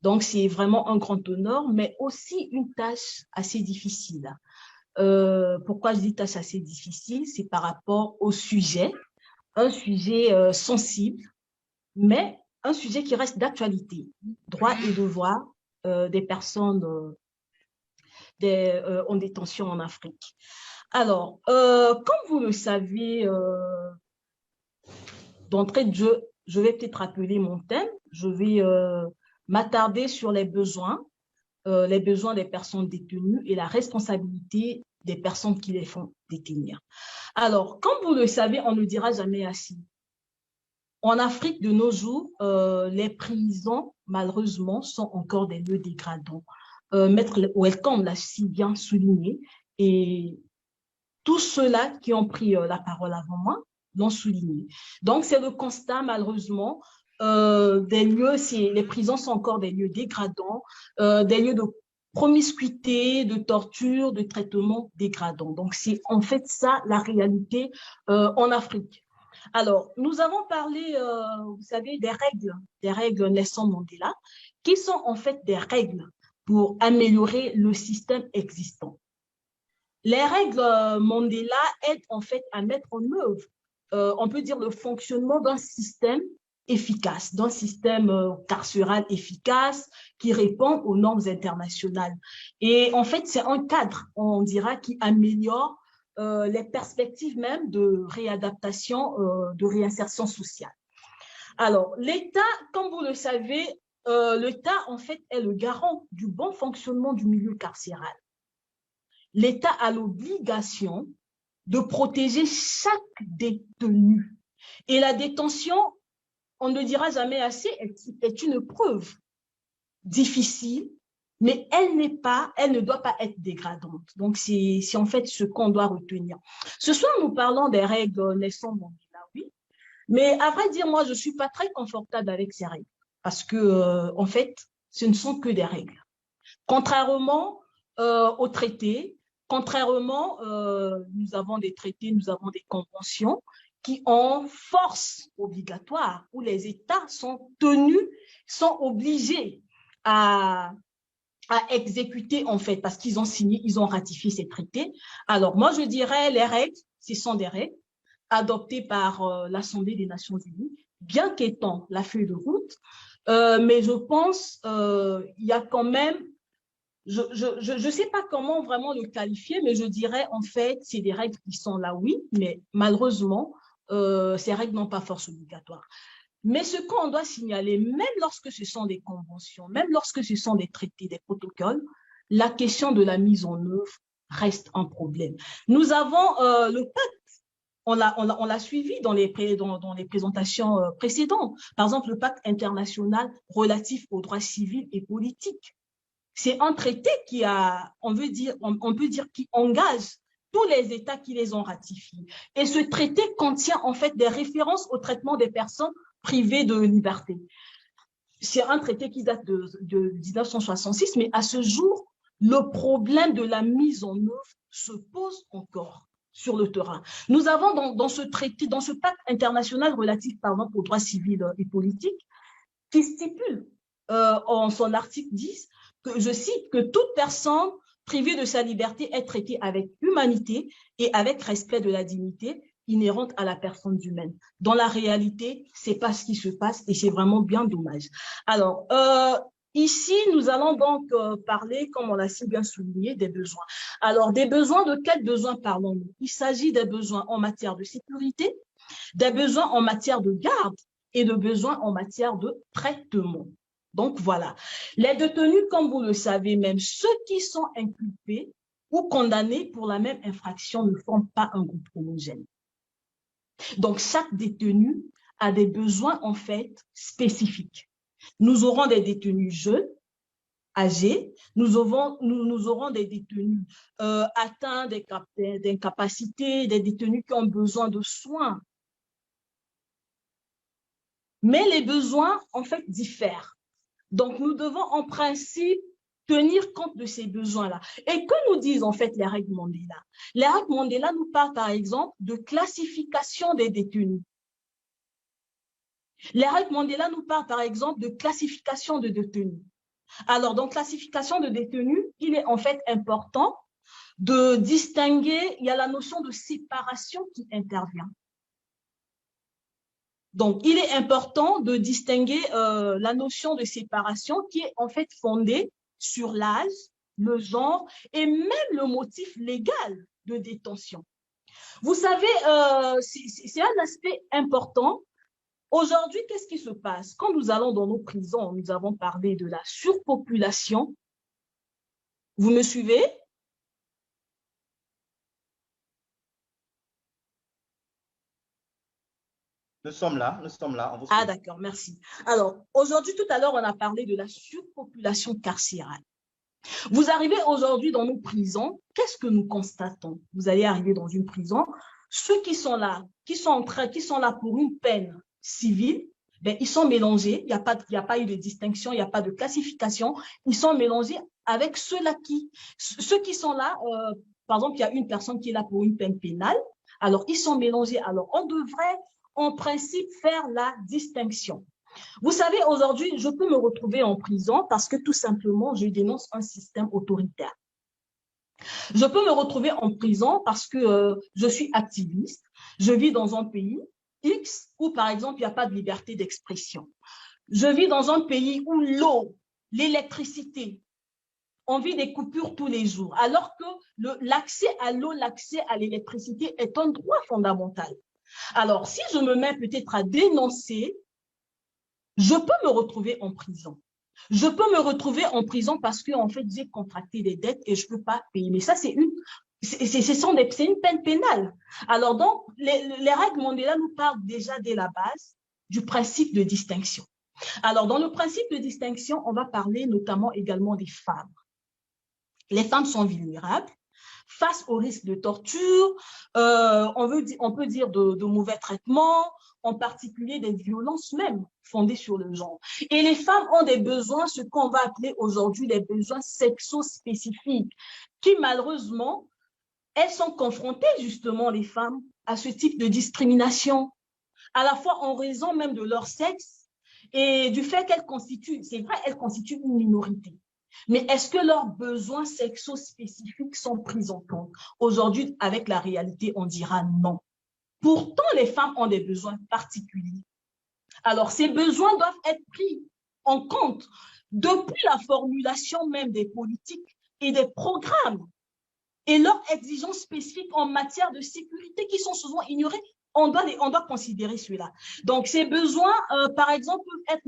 Donc, c'est vraiment un grand honneur, mais aussi une tâche assez difficile. Pourquoi je dis tâche assez difficile? C'est par rapport au sujet, un sujet sensible, mais un sujet qui reste d'actualité. Droits et devoirs des personnes en détention en Afrique. Alors, comme vous le savez, d'entrée de jeu, je vais peut-être rappeler mon thème. Je vais m'attarder sur les besoins des personnes détenues et la responsabilité des personnes qui les font détenir. Alors, comme vous le savez, on ne dira jamais assez. En Afrique de nos jours, les prisons, malheureusement, sont encore des lieux dégradants. Maître Welcome l'a si bien souligné et tous ceux-là qui ont pris la parole avant moi l'ont souligné. Donc, c'est le constat, malheureusement, des lieux, les prisons sont encore des lieux dégradants, des lieux de promiscuité, de torture, de traitement dégradant. Donc, c'est en fait ça la réalité en Afrique. Alors, nous avons parlé, vous savez, des règles Nelson Mandela, qui sont en fait des règles pour améliorer le système existant. Les règles Mandela aident en fait à mettre en œuvre, on peut dire, le fonctionnement d'un système efficace, d'un système carcéral efficace qui répond aux normes internationales. Et en fait, c'est un cadre, on dira, qui améliore les perspectives même de réadaptation, de réinsertion sociale. Alors, l'État, comme vous le savez, l'État, en fait, est le garant du bon fonctionnement du milieu carcéral. L'État a l'obligation de protéger chaque détenu. Et la détention, on ne dira jamais assez, est une preuve difficile, mais elle ne doit pas être dégradante. Donc, c'est en fait ce qu'on doit retenir. Ce soir, nous parlons des règles Nelson Mandela, oui. Mais à vrai dire, moi, je ne suis pas très confortable avec ces règles parce que, en fait, ce ne sont que des règles. Contrairement aux traités, contrairement, nous avons des traités, nous avons des conventions qui ont force obligatoire, où les États sont tenus, sont obligés à exécuter en fait, parce qu'ils ont signé, ils ont ratifié ces traités. Alors moi, je dirais les règles, ce sont des règles adoptées par l'Assemblée des Nations Unies, bien qu'étant la feuille de route, mais je pense il y a quand même je sais pas comment vraiment le qualifier, mais je dirais en fait, c'est des règles qui sont là, oui, mais malheureusement, ces règles n'ont pas force obligatoire. Mais ce qu'on doit signaler, même lorsque ce sont des conventions, même lorsque ce sont des traités, des protocoles, la question de la mise en œuvre reste un problème. Nous avons le pacte, on l'a suivi dans les présentations précédentes. Par exemple, le pacte international relatif aux droits civils et politiques. C'est un traité qui on peut dire, qui engage tous les États qui les ont ratifiés. Et ce traité contient en fait des références au traitement des personnes privées de liberté. C'est un traité qui date de 1966, mais à ce jour, le problème de la mise en œuvre se pose encore sur le terrain. Nous avons dans ce traité, dans ce pacte international relatif, par exemple, aux droits civils et politiques, qui stipule en son article 10 que, je cite, que toute personne privée de sa liberté est traitée avec humanité et avec respect de la dignité inhérente à la personne humaine. Dans la réalité, c'est pas ce qui se passe et c'est vraiment bien dommage. Alors, ici, nous allons donc parler, comme on l'a si bien souligné, des besoins. Alors, des besoins, de quels besoins parlons-nous? Il s'agit des besoins en matière de sécurité, des besoins en matière de garde et de besoins en matière de traitement. Donc, voilà. Les détenus, comme vous le savez même, ceux qui sont inculpés ou condamnés pour la même infraction ne forment pas un groupe homogène. Donc, chaque détenu a des besoins, en fait, spécifiques. Nous aurons des détenus jeunes, âgés, nous aurons des détenus atteints d'incapacité, des détenus qui ont besoin de soins. Mais les besoins, en fait, diffèrent. Donc, nous devons, en principe, tenir compte de ces besoins-là. Et que nous disent, en fait, les règles Mandela? Les règles Mandela nous parlent, par exemple, de classification des détenus. Les règles Mandela nous parlent, par exemple, de classification de détenus. Alors, dans classification de détenus, il est en fait important de distinguer, il y a la notion de séparation qui intervient. Donc, il est important de distinguer la notion de séparation qui est en fait fondée sur l'âge, le genre et même le motif légal de détention. Vous savez, c'est un aspect important. Aujourd'hui, qu'est-ce qui se passe? Quand nous allons dans nos prisons, nous avons parlé de la surpopulation. Vous me suivez? Nous sommes là, on vous suit. Ah, d'accord, merci. Alors, aujourd'hui, tout à l'heure, on a parlé de la surpopulation carcérale. Vous arrivez aujourd'hui dans nos prisons, qu'est-ce que nous constatons? Vous allez arriver dans une prison, ceux qui sont là, qui sont là pour une peine civile, ben, ils sont mélangés, il n'y a pas eu de distinction, il n'y a pas de classification, ils sont mélangés avec ceux qui sont là, par exemple, il y a une personne qui est là pour une peine pénale, alors ils sont mélangés. Alors, on devrait, en principe, faire la distinction. Vous savez, aujourd'hui, je peux me retrouver en prison parce que tout simplement, je dénonce un système autoritaire. Je peux me retrouver en prison parce que je suis activiste, je vis dans un pays X où, par exemple, il n'y a pas de liberté d'expression. Je vis dans un pays où l'eau, l'électricité, on vit des coupures tous les jours, alors que l'accès à l'eau, l'accès à l'électricité est un droit fondamental. Alors, si je me mets peut-être à dénoncer, je peux me retrouver en prison. Je peux me retrouver en prison parce que, en fait, j'ai contracté des dettes et je ne peux pas payer. Mais ça, c'est une peine pénale. Alors, donc, les règles mondiales nous parlent déjà dès la base du principe de distinction. Alors, dans le principe de distinction, on va parler notamment également des femmes. Les femmes sont vulnérables face au risque de torture, on peut dire de mauvais traitements, en particulier des violences même fondées sur le genre. Et les femmes ont des besoins, ce qu'on va appeler aujourd'hui des besoins sexo-spécifiques, qui malheureusement, elles sont confrontées justement, les femmes, à ce type de discrimination, à la fois en raison même de leur sexe et du fait qu'elles constituent, c'est vrai, elles constituent une minorité. Mais est-ce que leurs besoins sexo-spécifiques sont pris en compte? Aujourd'hui, avec la réalité, on dira non. Pourtant, les femmes ont des besoins particuliers. Alors, ces besoins doivent être pris en compte depuis la formulation même des politiques et des programmes et leurs exigences spécifiques en matière de sécurité qui sont souvent ignorées. On doit considérer cela. Donc, ces besoins, par exemple, peuvent être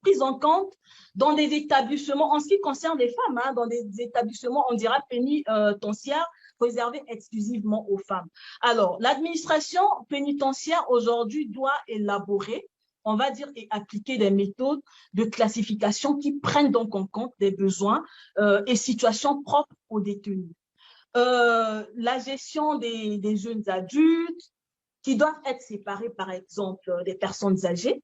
pris en compte dans des établissements, en ce qui concerne les femmes, hein, dans des établissements, on dira pénitentiaires, réservés exclusivement aux femmes. Alors, l'administration pénitentiaire aujourd'hui doit élaborer, on va dire, et appliquer des méthodes de classification qui prennent donc en compte des besoins et situations propres aux détenus. La gestion des jeunes adultes qui doivent être séparés, par exemple, des personnes âgées.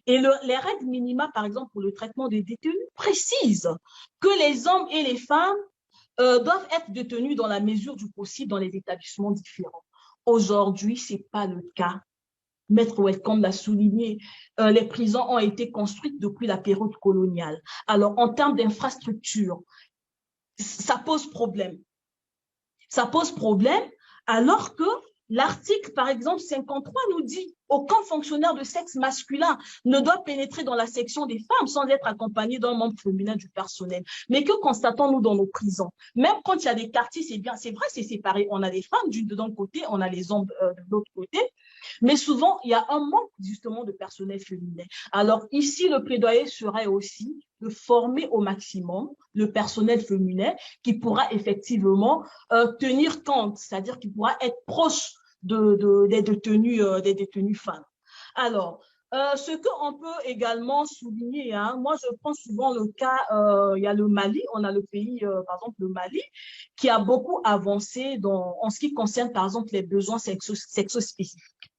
Et les règles minima, par exemple, pour le traitement des détenus, précisent que les hommes et les femmes doivent être détenus dans la mesure du possible dans les établissements différents. Aujourd'hui, ce n'est pas le cas. Maître Welcome l'a souligné, les prisons ont été construites depuis la période coloniale. Alors, en termes d'infrastructure, ça pose problème. Ça pose problème alors que l'article, par exemple, 53 nous dit « Aucun fonctionnaire de sexe masculin ne doit pénétrer dans la section des femmes sans être accompagné d'un membre féminin du personnel. » Mais que constatons-nous dans nos prisons? Même quand il y a des quartiers, c'est bien, c'est vrai, c'est séparé. On a les femmes d'un côté, on a les hommes de l'autre côté. Mais souvent, il y a un manque justement de personnel féminin. Alors ici, le plaidoyer serait aussi de former au maximum le personnel féminin qui pourra effectivement tenir compte, c'est-à-dire qui pourra être proche des détenues femmes. Alors, ce qu'on peut également souligner, hein, moi je prends souvent le cas, il y a le Mali, on a le pays, par exemple le Mali, qui a beaucoup avancé en ce qui concerne par exemple les besoins sexo-spécifiques.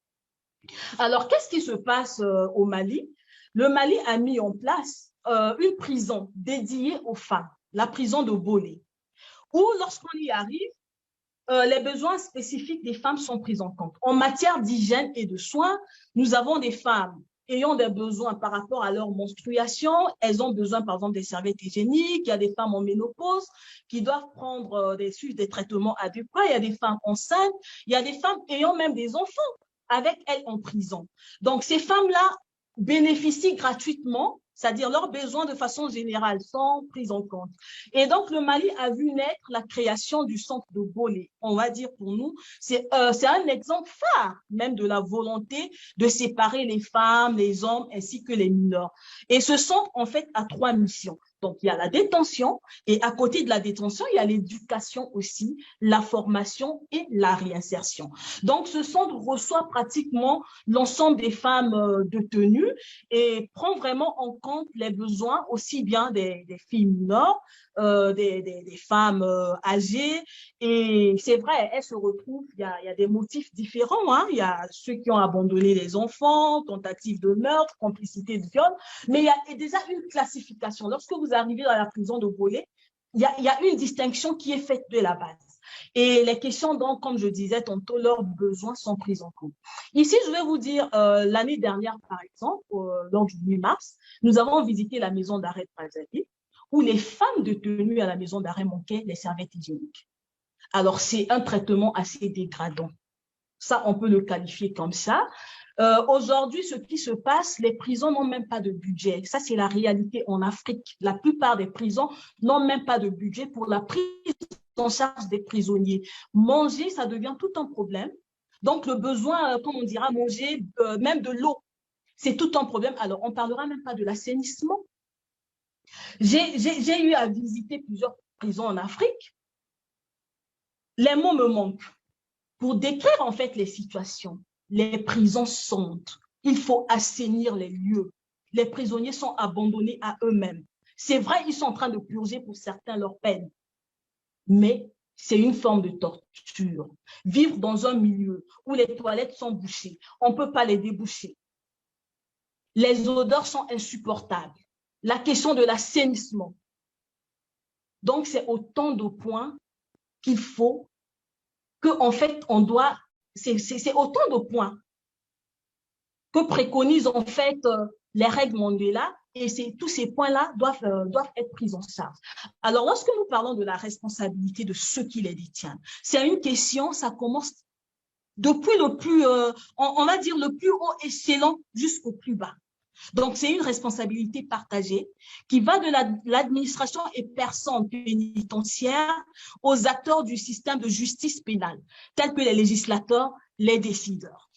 Alors, qu'est-ce qui se passe au Mali? Le Mali a mis en place une prison dédiée aux femmes, la prison de Bolé, où lorsqu'on y arrive, les besoins spécifiques des femmes sont pris en compte. En matière d'hygiène et de soins, nous avons des femmes ayant des besoins par rapport à leur menstruation, elles ont besoin, par exemple, des serviettes hygiéniques. Il y a des femmes en ménopause qui doivent prendre suivre des traitements adéquats. Il y a des femmes enceintes. Il y a des femmes ayant même des enfants avec elles en prison. Donc, ces femmes-là bénéficient gratuitement, c'est-à-dire leurs besoins de façon générale sont pris en compte. Et donc, le Mali a vu naître la création du centre de Bolé. On va dire pour nous, c'est un exemple phare même de la volonté de séparer les femmes, les hommes ainsi que les mineurs. Et ce centre, en fait, a 3 missions. Donc, il y a la détention et à côté de la détention, il y a l'éducation aussi, la formation et la réinsertion. Donc, ce centre reçoit pratiquement l'ensemble des femmes détenues et prend vraiment en compte les besoins aussi bien des filles mineures, des femmes âgées. Et c'est vrai, elles se retrouvent, il y a des motifs différents. Hein. Il y a ceux qui ont abandonné les enfants, tentative de meurtre, complicité de viol, mais il y a déjà une classification. Lorsque vous arrivez dans la prison de Bolé, il y a une distinction qui est faite de la base. Et les questions, donc, comme je disais tantôt, leurs besoins sont pris en compte. Ici, je vais vous dire, l'année dernière, par exemple, lors du 8 mars, nous avons visité la maison d'arrêt de Brazzaville, où les femmes détenues à la maison d'arrêt manquaient les serviettes hygiéniques. Alors, c'est un traitement assez dégradant. Ça, on peut le qualifier comme ça. Aujourd'hui, ce qui se passe, les prisons n'ont même pas de budget. Ça, c'est la réalité en Afrique. La plupart des prisons n'ont même pas de budget pour la prise en charge des prisonniers. Manger, ça devient tout un problème. Donc, le besoin, comme on dira, manger, même de l'eau, c'est tout un problème. Alors, on ne parlera même pas de l'assainissement. J'ai eu à visiter plusieurs prisons en Afrique. Les mots me manquent pour décrire en fait les situations. Les prisons sont, il faut assainir les lieux. Les prisonniers sont abandonnés à eux-mêmes. C'est vrai, ils sont en train de purger pour certains leur peine, mais c'est une forme de torture. Vivre dans un milieu où les toilettes sont bouchées, on ne peut pas les déboucher. Les odeurs sont insupportables. La question de l'assainissement. Donc, c'est autant de points qu'il faut qu'en fait, on doit, c'est autant de points que préconisent en fait les règles Mandela et tous ces points-là doivent être pris en charge. Alors, lorsque nous parlons de la responsabilité de ceux qui les détiennent, c'est une question, ça commence depuis le plus, on va dire le plus haut échelon jusqu'au plus bas. Donc, c'est une responsabilité partagée qui va de l'administration et personnes pénitentiaires aux acteurs du système de justice pénale, tels que les législateurs, les décideurs.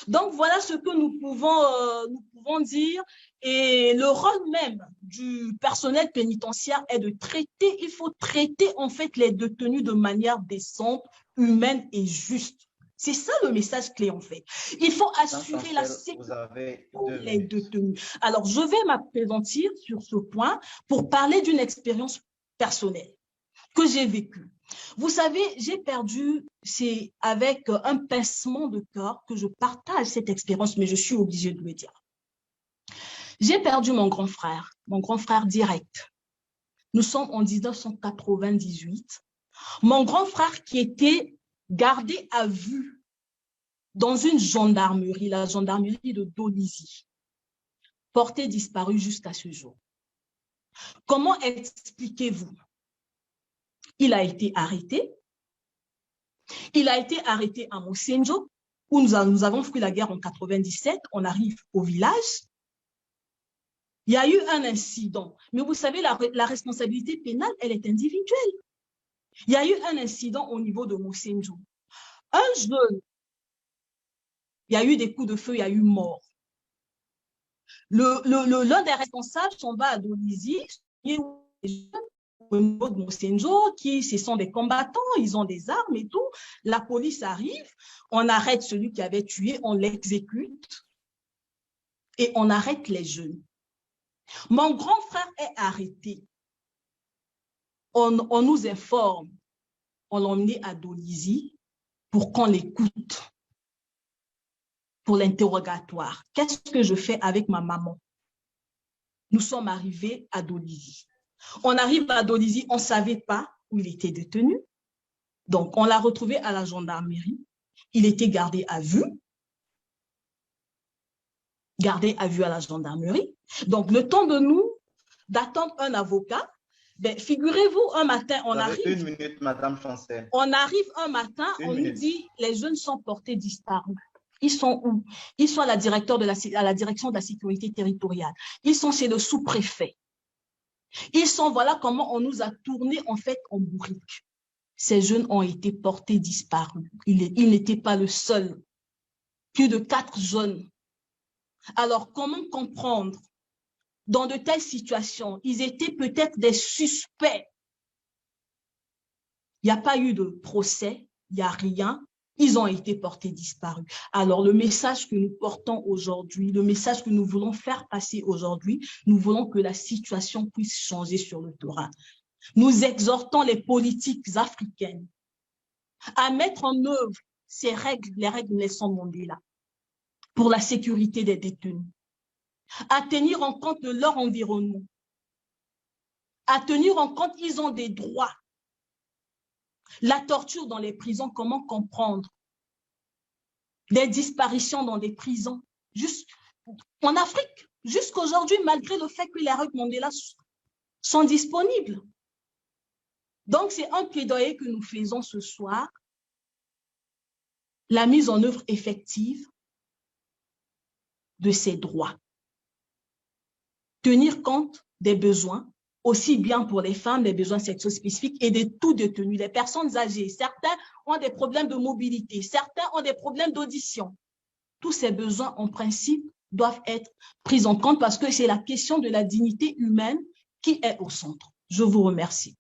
Donc, voilà ce que nous pouvons dire. Et le rôle même du personnel pénitentiaire est de traiter, il faut traiter en fait les détenus de manière décente, humaine et juste. C'est ça le message clé en fait. Il faut assurer la sécurité des détenus. Alors, je vais m'appesantir sur ce point pour parler d'une expérience personnelle que j'ai vécue. Vous savez, j'ai perdu, c'est avec un pincement de cœur que je partage cette expérience, mais je suis obligée de le dire. J'ai perdu mon grand frère direct. Nous sommes en 1998. Mon grand frère qui était gardé à vue dans une gendarmerie, la gendarmerie de Dolisie, porté disparu jusqu'à ce jour. Comment expliquez-vous? Il a été arrêté. Il a été arrêté à Moussenjo, où nous avons fui la guerre en 97. On arrive au village. Il y a eu un incident. Mais vous savez, la responsabilité pénale, elle est individuelle. Il y a eu un incident au niveau de Moussenjo. Un jeune, il y a eu des coups de feu, il y a eu mort. L'un des responsables s'en va à Dolisie, au niveau de Moussenjo, ce sont des combattants, ils ont des armes et tout. La police arrive, on arrête celui qui avait tué, on l'exécute et on arrête les jeunes. Mon grand frère est arrêté. On nous informe, on l'a emmené à Dolisie pour qu'on l'écoute, pour l'interrogatoire. Qu'est-ce que je fais avec ma maman? Nous sommes arrivés à Dolisie. On arrive à Dolisie, on ne savait pas où il était détenu. Donc, on l'a retrouvé à la gendarmerie. Il était gardé à vue. gardés à vue à la gendarmerie. Donc, le temps de nous d'attendre un avocat, ben, figurez-vous, un matin, on arrive. Une minute, Madame Chancel. On arrive un matin, on nous dit les jeunes sont portés disparus. Ils sont où? Ils sont à la direction de la sécurité territoriale. Ils sont chez le sous-préfet. Ils sont, voilà comment on nous a tourné en fait en bourrique. Ces jeunes ont été portés disparus. Ils n'étaient pas le seul. Plus de 4 jeunes. Alors, comment comprendre? Dans de telles situations, ils étaient peut-être des suspects. Il n'y a pas eu de procès, il n'y a rien. Ils ont été portés disparus. Alors, le message que nous portons aujourd'hui, le message que nous voulons faire passer aujourd'hui, nous voulons que la situation puisse changer sur le terrain. Nous exhortons les politiques africaines à mettre en œuvre ces règles, les règles Nelson Mandela, pour la sécurité des détenus, à tenir en compte de leur environnement, à tenir en compte qu'ils ont des droits. La torture dans les prisons, comment comprendre? Des disparitions dans des prisons, juste en Afrique, jusqu'aujourd'hui, malgré le fait que les règles Mandela sont disponibles. Donc, c'est un plaidoyer que nous faisons ce soir, la mise en œuvre effective de ces droits. Tenir compte des besoins, aussi bien pour les femmes, les besoins sexuels spécifiques et de tout détenu, les personnes âgées. Certains ont des problèmes de mobilité, certains ont des problèmes d'audition. Tous ces besoins, en principe, doivent être pris en compte parce que c'est la question de la dignité humaine qui est au centre. Je vous remercie.